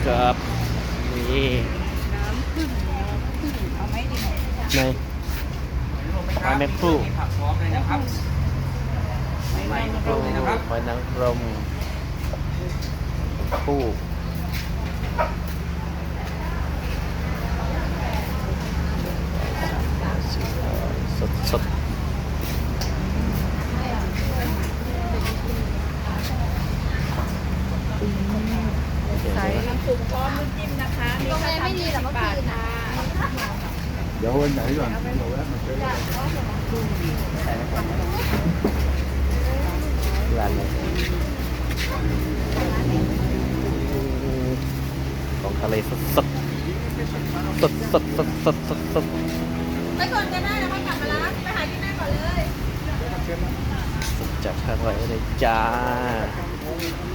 ครับนี่น้ำผึ้งเอาไหมดีหน่อย ในปลาแมคครู ผักพร้อมเลยนะครับใหม่ๆ โอ้ เลยนะครับ หอยนางรมคู่สดสด ใส่น้ำซุปพร้อมน้ำจิ้มนะคะโรงแรมไม่ดีแต่เมื่อคืนนะ เดี๋ยววันไหนก่อนเราแวะมาเจอกัน ร้านไหนของทะเลสดสดสดสดสดสดสดสด ไปก่อนก็ได้แล้วค่อยกลับมาแล้วไปหาที่นั่นก่อนเลย สดจากทางไหนเลยจ้า เ